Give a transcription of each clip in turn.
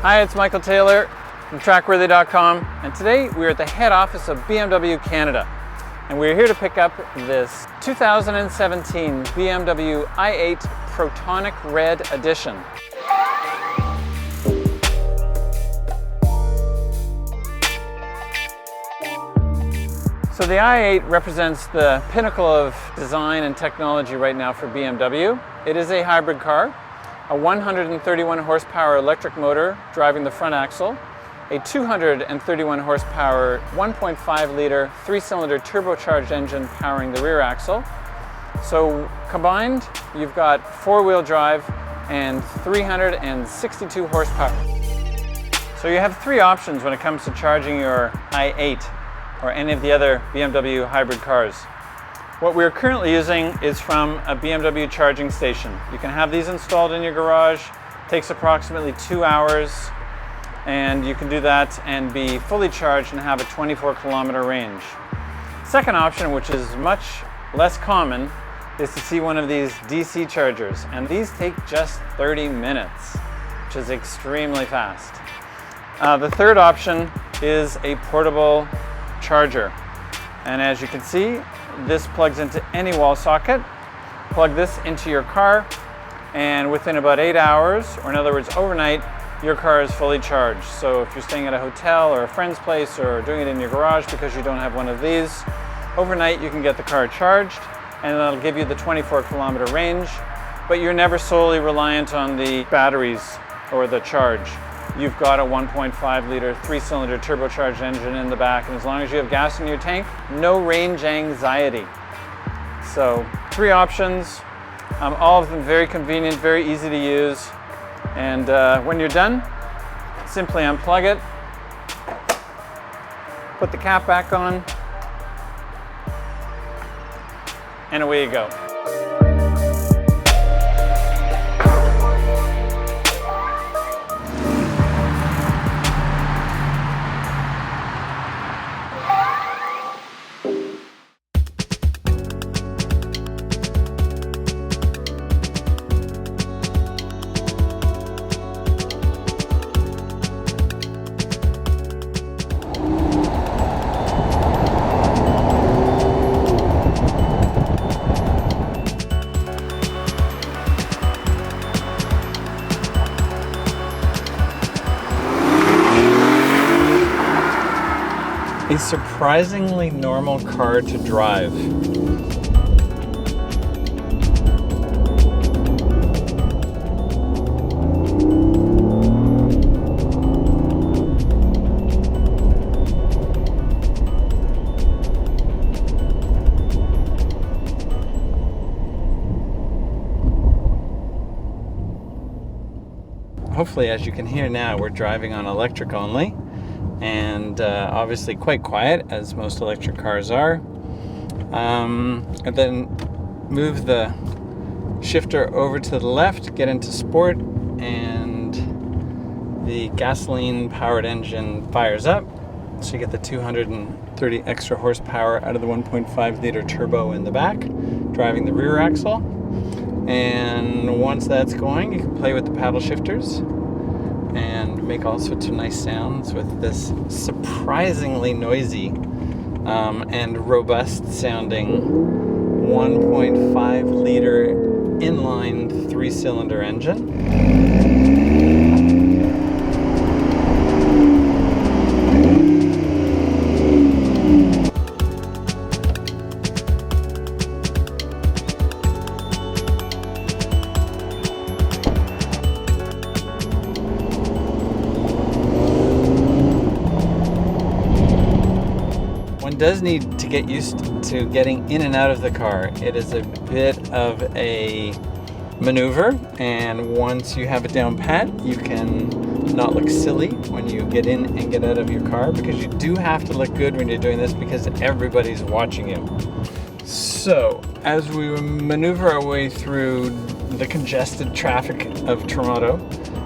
Hi, it's Michael Taylor from TrackWorthy.com, and today we're at the head office of BMW Canada, and we're here to pick up this 2017 BMW i8 Protonic Red Edition. So the i8 represents the pinnacle of design and technology right now for BMW. It is a hybrid car, a 131 horsepower electric motor driving the front axle, a 231 horsepower 1.5 liter 3-cylinder turbocharged engine powering the rear axle. So combined, you've got 4-wheel drive and 362 horsepower. So you have 3 options when it comes to charging your i8 or any of the other BMW hybrid cars. What we're currently using is from a BMW charging station. You can have these installed in your garage. It takes approximately 2 hours, and you can do that and be fully charged and have a 24-kilometer range. Second option, which is much less common, is to see one of these DC chargers, and these take just 30 minutes, which is extremely fast. The third option is a portable charger, and as you can see, this plugs into any wall socket. Plug this into your car, and within about 8 hours, or in other words overnight, your car is fully charged. So if you're staying at a hotel or a friend's place or doing it in your garage because you don't have one of these, overnight you can get the car charged, and that'll give you the 24-kilometer range, but you're never solely reliant on the batteries or the charge. You've got a 1.5 liter 3-cylinder turbocharged engine in the back, and as long as you have gas in your tank, no range anxiety. So 3 options, all of them very convenient, very easy to use, and when you're done, simply unplug it, put the cap back on, and away you go. A surprisingly normal car to drive. Hopefully, as you can hear now, we're driving on electric only. And obviously quite quiet, as most electric cars are. And then move the shifter over to the left, get into sport, and the gasoline powered engine fires up. So you get the 230 extra horsepower out of the 1.5 liter turbo in the back, driving the rear axle. And once that's going, you can play with the paddle shifters and make all sorts of nice sounds with this surprisingly noisy and robust sounding 1.5 liter inline 3-cylinder engine. Does need to get used to getting in and out of the car. It is a bit of a maneuver, and once you have it down pat, you can not look silly when you get in and get out of your car, because you do have to look good when you're doing this because everybody's watching you. So as we maneuver our way through the congested traffic of Toronto,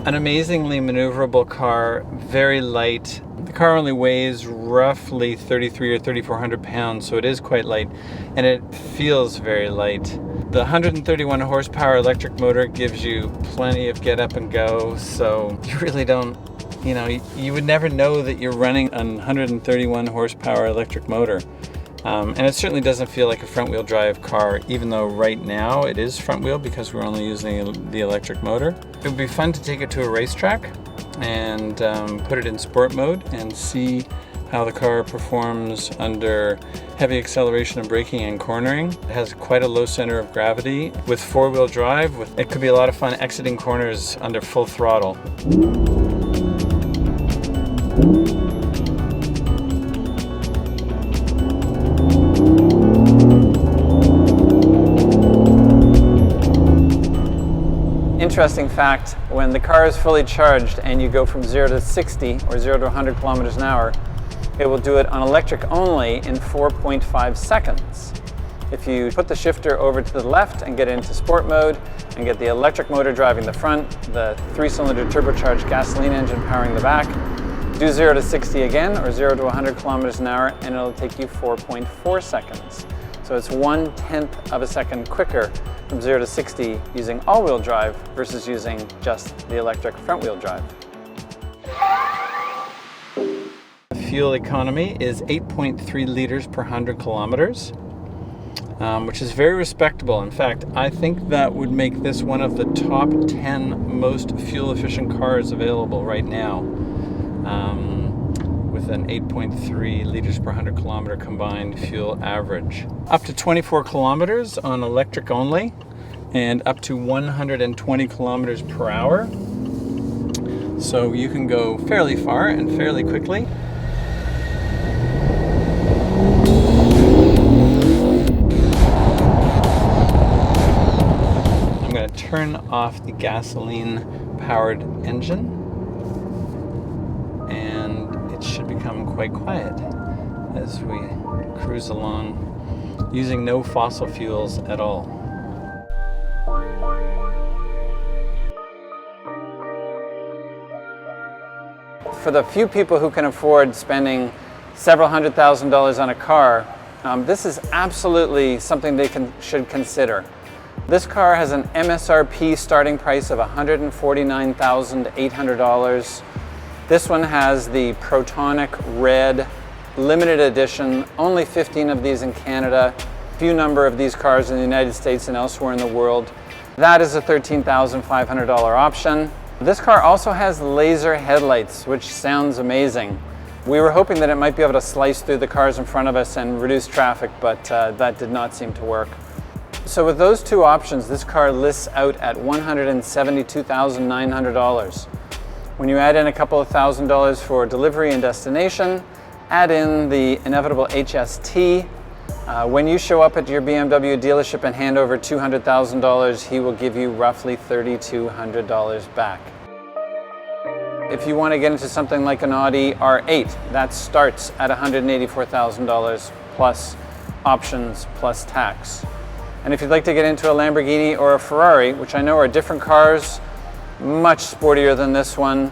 an amazingly maneuverable car, very light. The car only weighs roughly 3,300 or 3,400 pounds, so it is quite light, and it feels very light. The 131 horsepower electric motor gives you plenty of get up and go, so you really don't you know, you would never know that you're running a 131 horsepower electric motor. And it certainly doesn't feel like a front-wheel drive car, even though right now it is front-wheel because we're only using the electric motor. It would be fun to take it to a racetrack and put it in sport mode and see how the car performs under heavy acceleration and braking and cornering. It has quite a low center of gravity. With four-wheel drive, it could be a lot of fun exiting corners under full throttle. Interesting fact, when the car is fully charged and you go from 0 to 60 or 0 to 100 kilometers an hour, it will do it on electric only in 4.5 seconds. If you put the shifter over to the left and get into sport mode and get the electric motor driving the front, the 3-cylinder turbocharged gasoline engine powering the back, do 0 to 60 again or 0 to 100 kilometers an hour and it'll take you 4.4 seconds. So it's 1/10 of a second quicker from 0 to 60 using all-wheel drive versus using just the electric front-wheel drive. Fuel economy is 8.3 liters per 100 kilometers, which is very respectable. In fact, I think that would make this one of the top 10 most fuel-efficient cars available right now, with an 8.3 liters per 100 kilometer combined fuel average. Up to 24 kilometers on electric only, and up to 120 kilometers per hour. So you can go fairly far and fairly quickly. I'm going to turn off the gasoline-powered engine, and it should become quite quiet as we cruise along using no fossil fuels at all. For the few people who can afford spending several $100,000s on a car, this is absolutely something they should consider. This car has an MSRP starting price of $149,800. This one has the Protonic Red limited edition, only 15 of these in Canada, few number of these cars in the United States and elsewhere in the world. That is a $13,500 option. This car also has laser headlights, which sounds amazing. We were hoping that it might be able to slice through the cars in front of us and reduce traffic, but that did not seem to work. So with those two options, this car lists out at $172,900. When you add in a couple of $1,000s for delivery and destination, add in the inevitable HST, when you show up at your BMW dealership and hand over $200,000, he will give you roughly $3,200 back. If you want to get into something like an Audi R8, that starts at $184,000 plus options plus tax. And if you'd like to get into a Lamborghini or a Ferrari, which I know are different cars, much sportier than this one,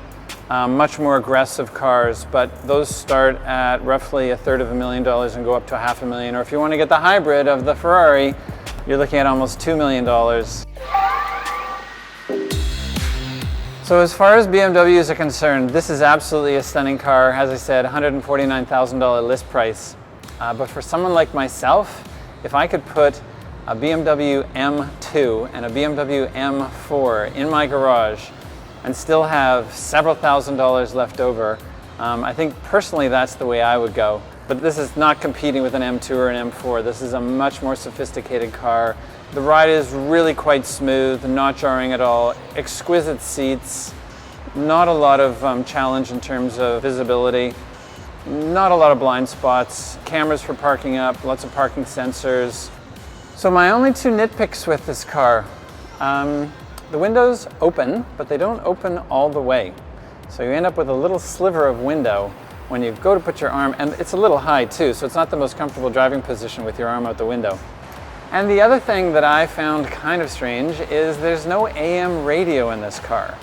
much more aggressive cars, but those start at roughly $250,000 and go up to $500,000. Or if you want to get the hybrid of the Ferrari, you're looking at almost $2 million. So as far as BMWs are concerned, this is absolutely a stunning car. As I said, $149,000 list price. But for someone like myself, if I could put a BMW M2 and a BMW M4 in my garage and still have several $1,000s left over, I think personally that's the way I would go. But this is not competing with an M2 or an M4. This is a much more sophisticated car. The ride is really quite smooth, not jarring at all, exquisite seats, not a lot of challenge in terms of visibility, not a lot of blind spots, cameras for parking up, lots of parking sensors. So my only two nitpicks with this car, the windows open, but they don't open all the way. So you end up with a little sliver of window when you go to put your arm, and it's a little high too, so it's not the most comfortable driving position with your arm out the window. And the other thing that I found kind of strange is there's no AM radio in this car.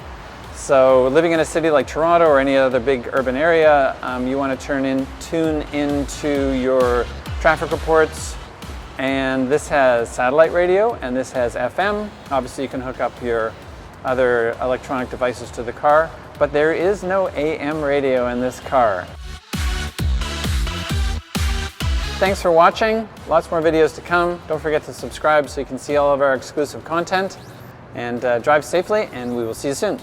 So living in a city like Toronto or any other big urban area, you want to tune into your traffic reports. And this has satellite radio and this has FM. Obviously you can hook up your other electronic devices to the car, but there is no AM radio in this car. Thanks for watching. Lots more videos to come. Don't forget to subscribe so you can see all of our exclusive content. And drive safely, and we will see you soon.